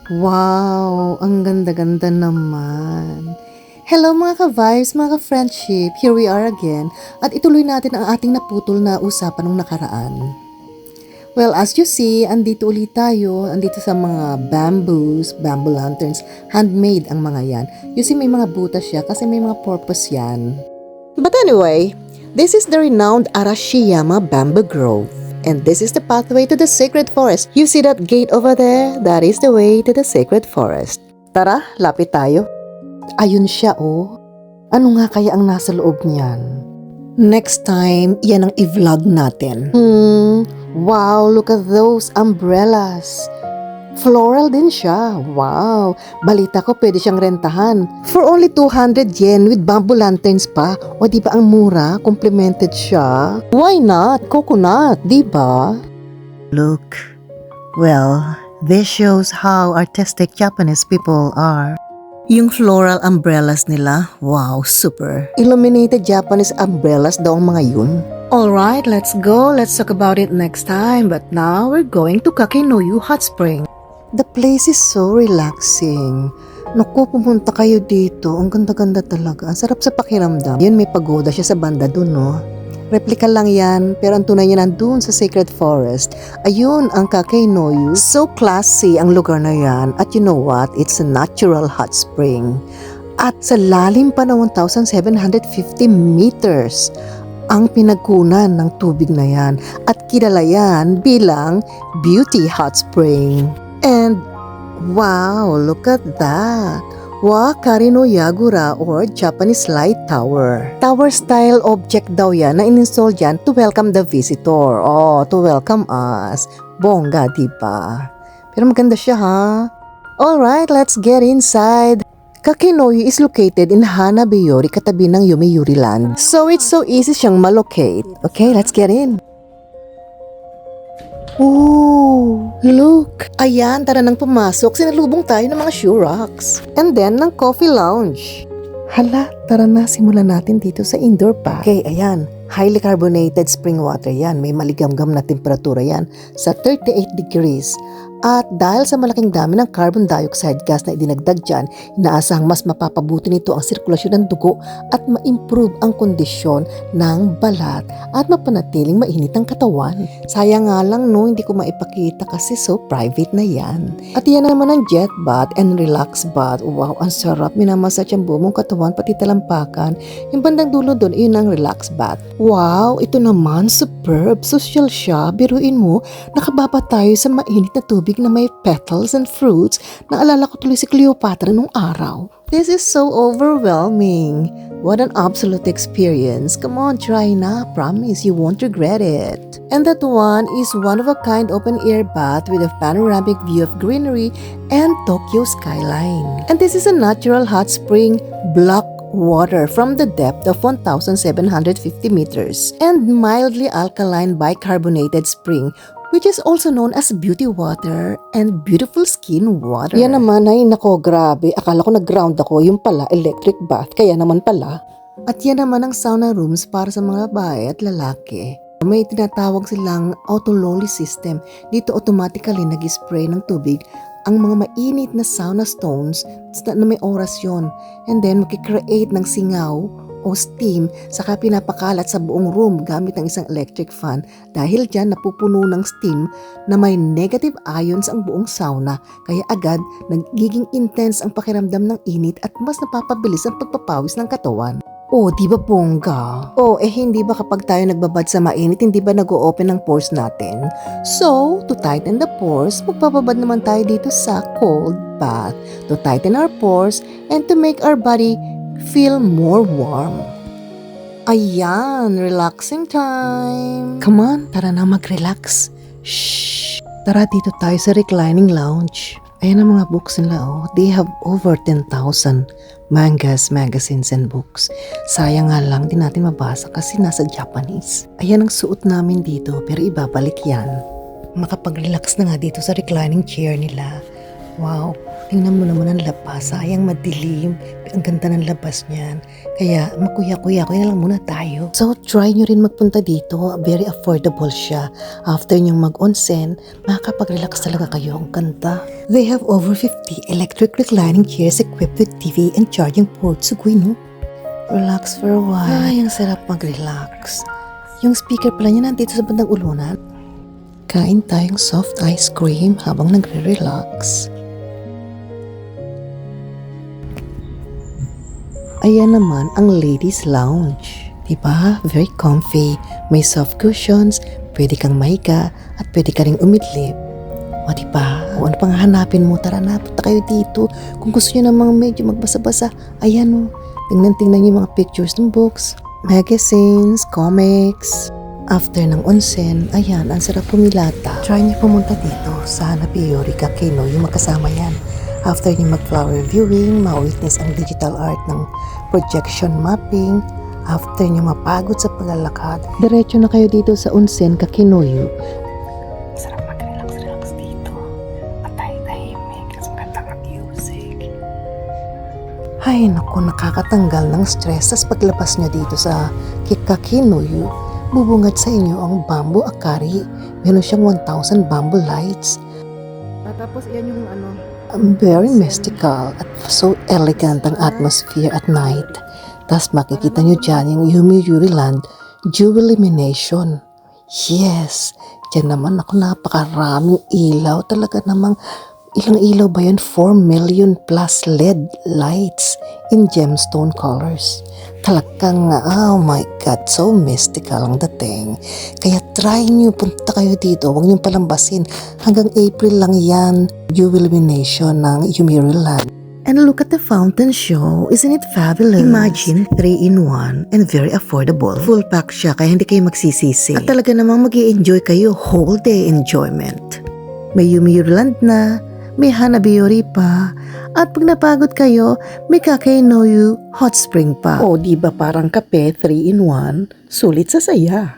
Wow, ang ganda-ganda naman. Hello mga ka-vibes, mga ka-friendship, here we are again at ituloy natin ang ating naputol na usapan ng nakaraan. Well, as you see, andito ulit tayo, andito sa mga bamboo lanterns, handmade ang mga yan. You see, may mga butas siya kasi may mga purpose yan. But anyway, this is the renowned Arashiyama Bamboo Grove. And this is the pathway to the sacred forest. You see that gate over there? That is the way to the sacred forest. Tara, lapit tayo. Ayun siya oh. Ano nga kaya ang nasa loob niyan? Next time, yan ang i-vlog natin. Wow, look at those umbrellas. Floral din siya. Wow. Balita ko pwede siyang rentahan. For only 200 yen with bamboo lanterns pa. O di ba ang mura? Complimented siya. Why not? Coconut, di ba? Look. Well, this shows how artistic Japanese people are. Yung floral umbrellas nila, wow, super. Illuminated Japanese umbrellas daw ang mga yun. Alright, let's go. Let's talk about it next time. But now, we're going to Kakenoyu Hot Spring. The place is so relaxing. Naku, pumunta kayo dito. Ang ganda-ganda talaga. Ang sarap sa pakiramdam. Yun, may pagoda siya sa banda dun, no? Replika lang yan, pero ang tunay niya nandun sa Sacred Forest. Ayun, ang Kakenoyu. So classy ang lugar na yan. At you know what? It's a natural hot spring. At sa lalim pa na 1,750 meters ang pinagkunan ng tubig na yan. At kilala yan bilang Beauty Hot Spring. And wow, look at that. Wakari no Yagura or Japanese Light Tower. Tower-style object daw yan na in-install dyan to welcome the visitor. Oh, to welcome us. Bongga, diba? Pero maganda siya, ha? Alright, let's get inside. Kakenoyu is located in Hanabiyori, katabi ng Yomiuri Land. So it's so easy siyang malocate. Okay, let's get in. Ooh, look! Ayan, tara nang pumasok. Sinalubong tayo ng mga shoe racks. And then, ng coffee lounge. Hala, tara na, simulan natin dito sa indoor pa. Okay, ayan. Highly carbonated spring water yan. May maligamgam na temperatura yan sa 38 degrees. At dahil sa malaking dami ng carbon dioxide gas na idinagdag dyan, inaasahang mas mapapabuti nito ang sirkulasyon ng dugo at ma-improve ang kondisyon ng balat at mapanatiling mainit ang katawan. Sayang nga lang no, hindi ko maipakita kasi so private na yan. At yan naman ang jet bath and relax bath. Wow, ang sarap. Minamassage ang buong katawan pati talampakan. Yung bandang dulo doon, yun ang relax bath. Wow, ito naman superb. Social siya. Biruin mo, nakababa tayo sa mainit na tubig na may petals and fruits. Naalala ko tuloy si Cleopatra nung araw. This is so overwhelming. What an absolute experience. Come on, try na. Promise, you won't regret it. And that one is one-of-a-kind open-air bath with a panoramic view of greenery and Tokyo skyline. And this is a natural hot spring block water from the depth of 1,750 meters and mildly alkaline bicarbonated spring, which is also known as beauty water and beautiful skin water. Yan naman ay nako, grabe. Akala ko nag-ground ako, yung pala electric bath, kaya naman pala. At yan naman ang sauna rooms para sa mga babae at lalaki. May tinatawag silang auto-lolly system. Dito automatically nag-spray ng tubig ang mga mainit na sauna stones na may orasyon. And then makikreate ng singaw o steam saka pinapakalat sa buong room gamit ng isang electric fan. Dahil dyan napupuno ng steam na may negative ions ang buong sauna kaya agad nagiging intense ang pakiramdam ng init at mas napapabilis ang pagpapawis ng katawan. Oh, di ba bongga? Oh, hindi ba kapag tayo nagbabad sa mainit, hindi ba nag-o-open ang pores natin? So, to tighten the pores, magpapabad naman tayo dito sa cold bath to tighten our pores and to make our body feel more warm. Ayan, relaxing time. Come on, tara na mag-relax. Shh! Tara dito tayo sa reclining lounge. Ayan ang mga books nila oh. They have over 10,000 mangas, magazines, and books. Sayang nga lang di natin mabasa kasi nasa Japanese. Ayan ang suot namin dito pero ibabalik yan. Makapag-relax na nga dito sa reclining chair nila. Wow, Tingnan mo naman ang labas, sayang madilim. Ang ganda ng labas niyan. Kaya makuya-kuya na lang muna tayo. So try nyo rin magpunta dito. Very affordable siya. After nyong mag-onsen, makakapag-relax talaga kayo. Ang ganda. They have over 50 electric reclining chairs equipped with TV and charging ports. Sugoy, no? Relax for a while. Ay, ang sarap mag-relax. Yung speaker pala niya nandito sa bandang ulunan. Kain tayong soft ice cream habang nagre-relax. Ayan naman ang ladies lounge. Diba? Very comfy. May soft cushions, pwede kang mahiga, at pwede ka ring umidlip. O diba? O ano pang hanapin mo? Tara na, punta kayo dito. Kung gusto nyo namang medyo magbasa-basa, ayan o. Tingnan-tingnan nyo yung mga pictures ng books, magazines, comics. After ng onsen, ayan, ang sarap pumilata. Try nyo pumunta dito sa Hanabiori Kakeno, yung magkasama yan. After nyo mag-flower viewing, ma-witness ang digital art ng projection mapping. After nyo mapagod sa paglalakad, diretso na kayo dito sa onsen Kakenoyu. Sarap mag-relax dito. Patay-tahimik, kasi magandang ang music. Ay naku, nakakatanggal ng stress. Tapos paglabas nyo dito sa Kakenoyu, bubungat sa inyo ang bamboo akari. Meron siyang 1,000 bamboo lights. Tapos yan yung very mystical at so elegant ang atmosphere at night. Tapos makikita nyo dyan yung Yomiuri Land Jewel Illumination. Yes, dyan naman ako napakaraming ilaw. Talaga namang ilang ilaw ba yun? 4 million plus LED lights in gemstone colors. Talagang, oh my God, so mystical ang dating. Kaya try nyo, punta kayo dito. Huwag nyo palambasin. Hanggang April lang yan, Jewel Illumination ng Yomiuri Land. And look at the fountain show. Isn't it fabulous? Imagine, 3-in-1 and very affordable. Full pack siya, kaya hindi kayo magsisisi. At talaga namang mag-i-enjoy kayo, whole day enjoyment. May Yomiuri Land na, may Hanabiori pa, at pag napagod kayo, may Kakenoyu hot spring pa. O, di ba parang kape 3-in-1? Sulit sa saya.